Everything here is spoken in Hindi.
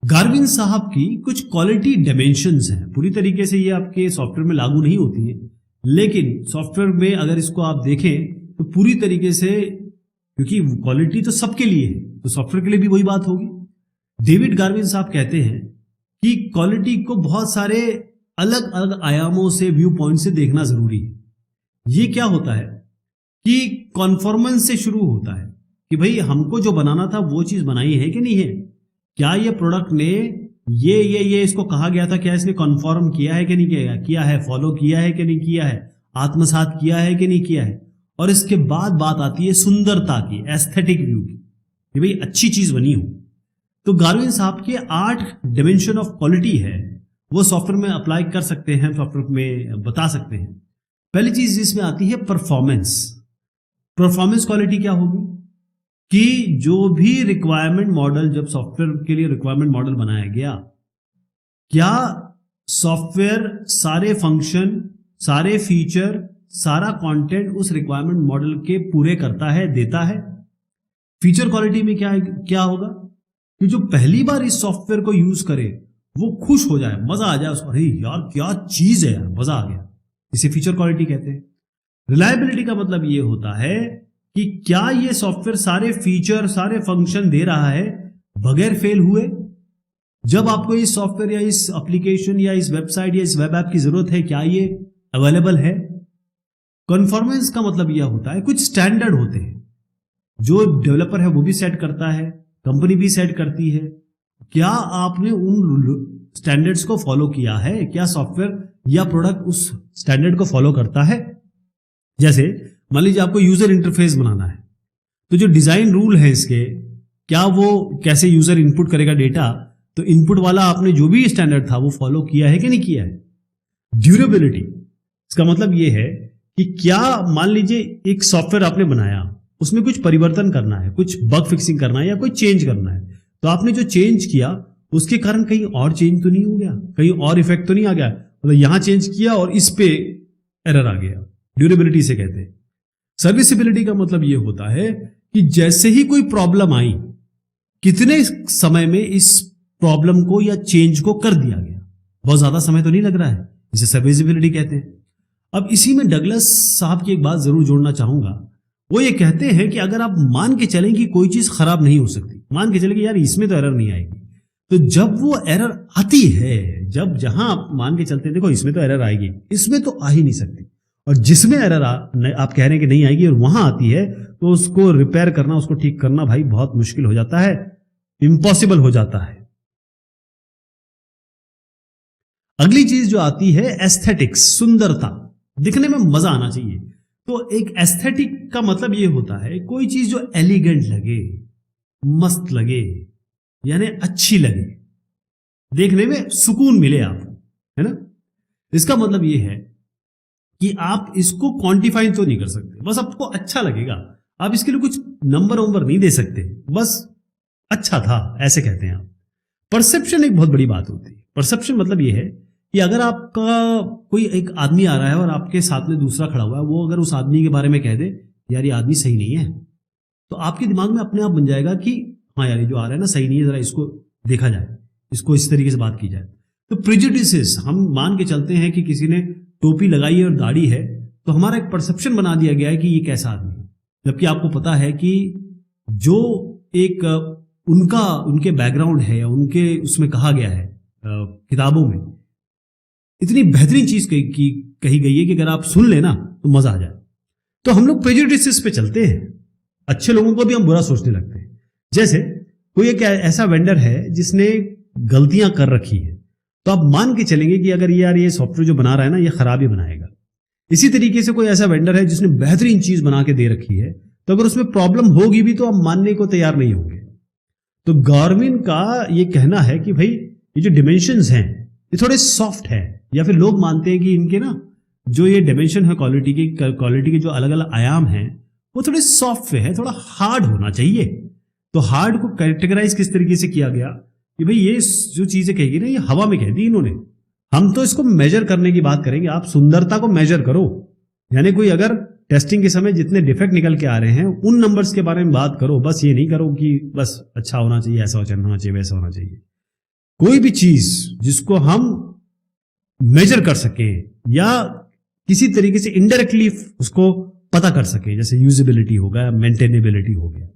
गार्विन साहब की कुछ क्वालिटी डायमेंशंस हैं। पूरी तरीके से ये आपके सॉफ्टवेयर में लागू नहीं होती है, लेकिन सॉफ्टवेयर में अगर इसको आप देखें तो पूरी तरीके से, क्योंकि क्वालिटी तो सबके लिए है तो सॉफ्टवेयर के लिए भी वही बात होगी। डेविड गार्विन साहब कहते हैं कि क्वालिटी को बहुत सारे अलग अलग आयामों से, व्यू पॉइंट से देखना जरूरी है। ये क्या होता है कि कॉन्फॉर्मेंस से शुरू होता है कि भाई हमको जो बनाना था वो चीज बनाई है कि नहीं है, क्या ये प्रोडक्ट ने ये इसको कहा गया था, क्या इसने कॉन्फॉर्म किया है कि नहीं किया है, फॉलो किया है कि नहीं किया है, आत्मसात किया है कि नहीं किया है। और इसके बाद बात आती है सुंदरता की, एस्थेटिक व्यू की, कि भाई अच्छी चीज बनी हो। तो गार्विन साहब के 8 डायमेंशन ऑफ क्वालिटी है, वो सॉफ्टवेयर में अप्लाई कर सकते हैं, सॉफ्टवेयर में बता सकते हैं। पहली चीज इसमें आती है परफॉर्मेंस। परफॉर्मेंस क्वालिटी क्या होगी कि जो भी रिक्वायरमेंट मॉडल, जब सॉफ्टवेयर के लिए रिक्वायरमेंट मॉडल बनाया गया, क्या सॉफ्टवेयर सारे फंक्शन, सारे फीचर, सारा कंटेंट उस रिक्वायरमेंट मॉडल के पूरे करता है, देता है। फीचर क्वालिटी में क्या होगा कि जो पहली बार इस सॉफ्टवेयर को यूज करे वो खुश हो जाए, मजा आ जाए उसको, अरे यार क्या चीज है यार, मजा आ गया। इसे फीचर क्वालिटी कहते हैं। रिलायबिलिटी का मतलब ये होता है कि क्या ये सॉफ्टवेयर सारे फीचर, सारे फंक्शन दे रहा है बगैर फेल हुए। जब आपको इस सॉफ्टवेयर या इस एप्लीकेशन या इस वेबसाइट या इस वेब ऐप की जरूरत है, क्या ये अवेलेबल है। कॉन्फॉर्मेंस का मतलब यह होता है कुछ स्टैंडर्ड होते हैं जो डेवलपर है वो भी सेट करता है, कंपनी भी सेट करती है। क्या आपने उन स्टैंडर्ड्स को फॉलो किया है, क्या सॉफ्टवेयर या प्रोडक्ट उस स्टैंडर्ड को फॉलो करता है। जैसे मान लीजिए आपको यूजर इंटरफेस बनाना है, तो जो डिजाइन रूल है इसके, क्या वो कैसे यूजर इनपुट करेगा डेटा, तो इनपुट वाला आपने जो भी स्टैंडर्ड था वो फॉलो किया है कि नहीं किया है। ड्यूरेबिलिटी, इसका मतलब ये है कि क्या मान लीजिए एक सॉफ्टवेयर आपने बनाया, उसमें कुछ परिवर्तन करना है, कुछ बग फिक्सिंग करना है या कोई चेंज करना है, तो आपने जो चेंज किया उसके कारण कहीं और चेंज तो नहीं हो गया, कहीं और इफेक्ट तो नहीं आ गया, मतलब यहां चेंज किया और इस पे एरर आ गया। ड्यूरेबिलिटी से कहते हैं। सर्विसिबिलिटी का मतलब यह होता है कि जैसे ही कोई प्रॉब्लम आई, कितने समय में इस प्रॉब्लम को या चेंज को कर दिया गया, बहुत ज्यादा समय तो नहीं लग रहा है, इसे सर्विसिबिलिटी कहते हैं। अब इसी में डगलस साहब की एक बात जरूर जोड़ना चाहूंगा। वो ये कहते हैं कि अगर आप मान के चलें कि कोई चीज खराब नहीं हो सकती, मान के चलें कि यार इसमें तो एरर नहीं आएगी, तो जब वो एरर आती है, जब जहां आप मान के चलते हैं देखो इसमें तो एरर आएगी, इसमें तो आ ही नहीं सकती, और जिसमें एरर आप कह रहे हैं कि नहीं आएगी और वहां आती है, तो उसको रिपेयर करना, उसको ठीक करना भाई बहुत मुश्किल हो जाता है, इम्पॉसिबल हो जाता है। अगली चीज जो आती है एस्थेटिक्स, सुंदरता, दिखने में मजा आना चाहिए। तो एक एस्थेटिक का मतलब यह होता है कोई चीज जो एलिगेंट लगे, मस्त लगे, यानी अच्छी लगे, देखने में सुकून मिले आपको, है ना। इसका मतलब यह है कि आप इसको क्वांटिफाई तो नहीं कर सकते, बस आपको अच्छा लगेगा। आप इसके लिए कुछ नंबर नहीं दे सकते, बस अच्छा था ऐसे कहते हैं आप। परसेप्शन एक बहुत बड़ी बात होती है। परसेप्शन मतलब यह है कि अगर आपका कोई एक आदमी आ रहा है और आपके साथ में दूसरा खड़ा हुआ है, वो अगर उस आदमी के बारे में कह दे यार ये आदमी सही नहीं है, तो आपके दिमाग में अपने आप बन जाएगा कि हाँ यार ये जो आ रहा है ना सही नहीं है, जरा इसको देखा जाए, इसको इस तरीके से बात की जाए। तो प्रेजुडिसेस, हम मान के चलते हैं कि किसी ने टोपी लगाई है और दाढ़ी है, तो हमारा एक परसेप्शन बना दिया गया है कि ये कैसा आदमी है, जबकि आपको पता है कि जो एक उनके बैकग्राउंड है या उनके उसमें कहा गया है किताबों में, इतनी बेहतरीन चीज कही गई है कि अगर आप सुन लेना तो मजा आ जाए। तो हम लोग प्रेजुडिसेस पे चलते हैं, अच्छे लोगों को भी हम बुरा सोचने लगते हैं। जैसे कोई एक ऐसा वेंडर है जिसने गलतियां कर रखी है, तो आप मान के चलेंगे कि अगर यार ये सॉफ्टवेयर जो बना रहा है ना ये खराब ही बनाएगा। इसी तरीके से कोई ऐसा वेंडर है जिसने बेहतरीन चीज बना के दे रखी है, तो अगर उसमें प्रॉब्लम होगी भी तो आप मानने को तैयार नहीं होंगे। तो गार्विन का ये कहना है कि भाई ये जो डिमेंशंस हैं ये थोड़े सॉफ्ट है, या फिर लोग मानते हैं कि इनके ना जो ये डायमेंशन है क्वालिटी के जो अलग अलग आयाम हैं वो थोड़े सॉफ्ट है, थोड़ा हार्ड होना चाहिए। तो हार्ड को कैटेगराइज किस तरीके से किया गया कि भाई ये जो चीजें कहेगी ना ये हवा में कह दी इन्होंने, हम तो इसको मेजर करने की बात करेंगे। आप सुंदरता को मेजर करो, यानी कोई अगर टेस्टिंग के समय जितने डिफेक्ट निकल के आ रहे हैं उन नंबर्स के बारे में बात करो, बस ये नहीं करो कि बस अच्छा होना चाहिए, ऐसा होना चाहिए, वैसा होना चाहिए। कोई भी चीज जिसको हम मेजर कर सके या किसी तरीके से इनडायरेक्टली उसको पता कर सके, जैसे यूजेबिलिटी हो गया, मेंटेनेबिलिटी हो गया,